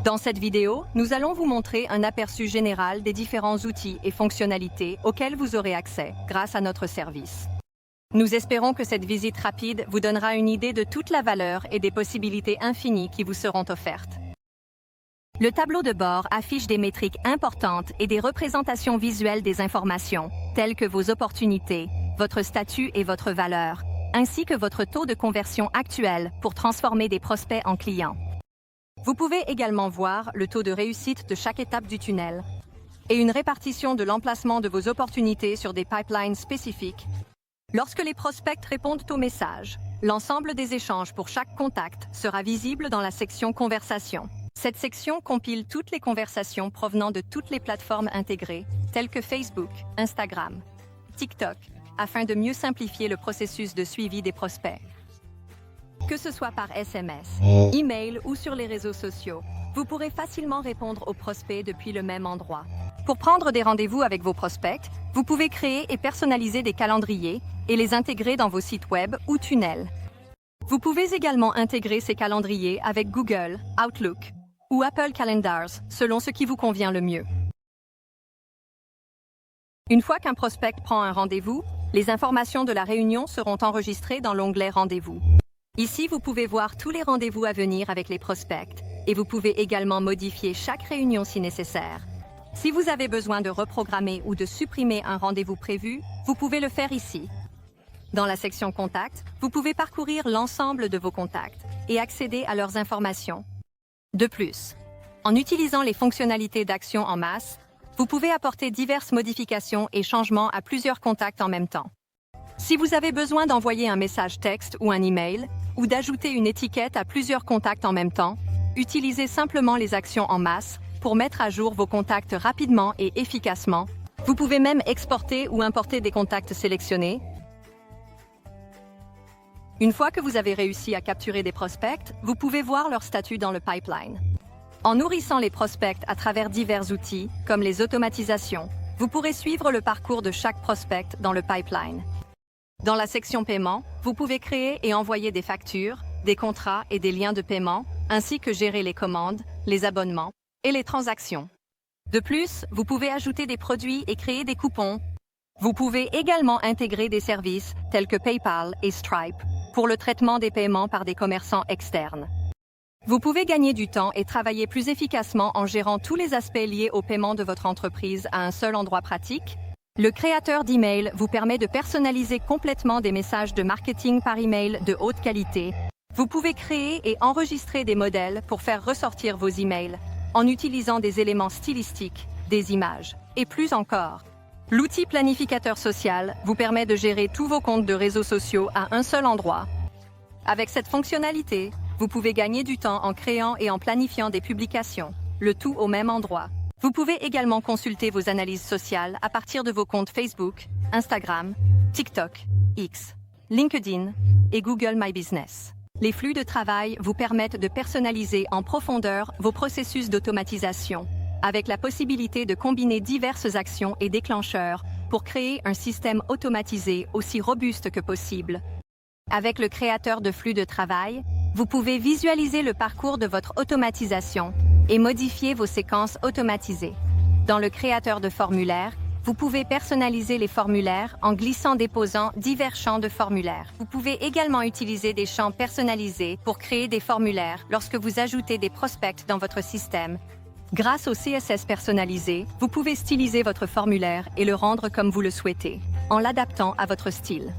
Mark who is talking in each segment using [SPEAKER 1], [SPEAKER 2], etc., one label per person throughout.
[SPEAKER 1] Dans cette vidéo, nous allons vous montrer un aperçu général des différents outils et fonctionnalités auxquels vous aurez accès grâce à notre service. Nous espérons que cette visite rapide vous donnera une idée de toute la valeur et des possibilités infinies qui vous seront offertes. Le tableau de bord affiche des métriques importantes et des représentations visuelles des informations, telles que vos opportunités, votre statut et votre valeur, ainsi que votre taux de conversion actuel pour transformer des prospects en clients. Vous pouvez également voir le taux de réussite de chaque étape du tunnel et une répartition de l'emplacement de vos opportunités sur des pipelines spécifiques. Lorsque les prospects répondent au message, l'ensemble des échanges pour chaque contact sera visible dans la section Conversation. Cette section compile toutes les conversations provenant de toutes les plateformes intégrées, telles que Facebook, Instagram, TikTok, afin de mieux simplifier le processus de suivi des prospects. Que ce soit par SMS, email ou sur les réseaux sociaux, vous pourrez facilement répondre aux prospects depuis le même endroit. Pour prendre des rendez-vous avec vos prospects, vous pouvez créer et personnaliser des calendriers et les intégrer dans vos sites web ou tunnels. Vous pouvez également intégrer ces calendriers avec Google, Outlook ou Apple Calendars, selon ce qui vous convient le mieux. Une fois qu'un prospect prend un rendez-vous, les informations de la réunion seront enregistrées dans l'onglet Rendez-vous. Ici, vous pouvez voir tous les rendez-vous à venir avec les prospects et vous pouvez également modifier chaque réunion si nécessaire. Si vous avez besoin de reprogrammer ou de supprimer un rendez-vous prévu, vous pouvez le faire ici. Dans la section Contacts, vous pouvez parcourir l'ensemble de vos contacts et accéder à leurs informations. De plus, en utilisant les fonctionnalités d'action en masse, vous pouvez apporter diverses modifications et changements à plusieurs contacts en même temps. Si vous avez besoin d'envoyer un message texte ou un email, ou d'ajouter une étiquette à plusieurs contacts en même temps, utilisez simplement les actions en masse pour mettre à jour vos contacts rapidement et efficacement. Vous pouvez même exporter ou importer des contacts sélectionnés. Une fois que vous avez réussi à capturer des prospects, vous pouvez voir leur statut dans le pipeline. En nourrissant les prospects à travers divers outils, comme les automatisations, vous pourrez suivre le parcours de chaque prospect dans le pipeline. Dans la section Paiement, vous pouvez créer et envoyer des factures, des contrats et des liens de paiement, ainsi que gérer les commandes, les abonnements et les transactions. De plus, vous pouvez ajouter des produits et créer des coupons. Vous pouvez également intégrer des services tels que PayPal et Stripe pour le traitement des paiements par des commerçants externes. Vous pouvez gagner du temps et travailler plus efficacement en gérant tous les aspects liés au paiement de votre entreprise à un seul endroit pratique. Le créateur d'email vous permet de personnaliser complètement des messages de marketing par email de haute qualité. Vous pouvez créer et enregistrer des modèles pour faire ressortir vos emails en utilisant des éléments stylistiques, des images et plus encore. L'outil planificateur social vous permet de gérer tous vos comptes de réseaux sociaux à un seul endroit. Avec cette fonctionnalité, vous pouvez gagner du temps en créant et en planifiant des publications, le tout au même endroit. Vous pouvez également consulter vos analyses sociales à partir de vos comptes Facebook, Instagram, TikTok, X, LinkedIn et Google My Business. Les flux de travail vous permettent de personnaliser en profondeur vos processus d'automatisation, avec la possibilité de combiner diverses actions et déclencheurs pour créer un système automatisé aussi robuste que possible. Avec le créateur de flux de travail, vous pouvez visualiser le parcours de votre automatisation et modifier vos séquences automatisées. Dans le créateur de formulaires, vous pouvez personnaliser les formulaires en glissant-déposant divers champs de formulaires. Vous pouvez également utiliser des champs personnalisés pour créer des formulaires lorsque vous ajoutez des prospects dans votre système. Grâce au CSS personnalisé, vous pouvez styliser votre formulaire et le rendre comme vous le souhaitez, en l'adaptant à votre style.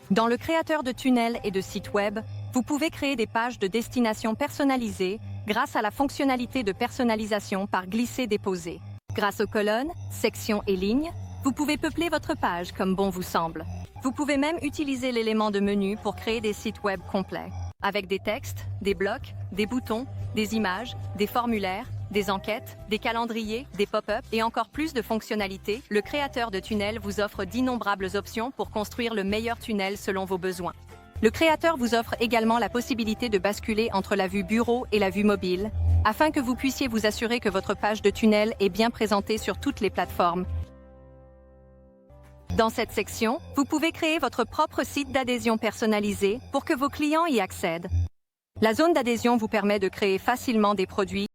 [SPEAKER 1] Dans le créateur de tunnels et de sites web, vous pouvez créer des pages de destination personnalisées grâce à la fonctionnalité de personnalisation par glisser-déposer. Grâce aux colonnes, sections et lignes, vous pouvez peupler votre page comme bon vous semble. Vous pouvez même utiliser l'élément de menu pour créer des sites web complets, avec des textes, des blocs, des boutons, des images, des formulaires, des enquêtes, des calendriers, des pop-up et encore plus de fonctionnalités. Le créateur de tunnels vous offre d'innombrables options pour construire le meilleur tunnel selon vos besoins. Le créateur vous offre également la possibilité de basculer entre la vue bureau et la vue mobile, afin que vous puissiez vous assurer que votre page de tunnel est bien présentée sur toutes les plateformes. Dans cette section, vous pouvez créer votre propre site d'adhésion personnalisé pour que vos clients y accèdent. La zone d'adhésion vous permet de créer facilement des produits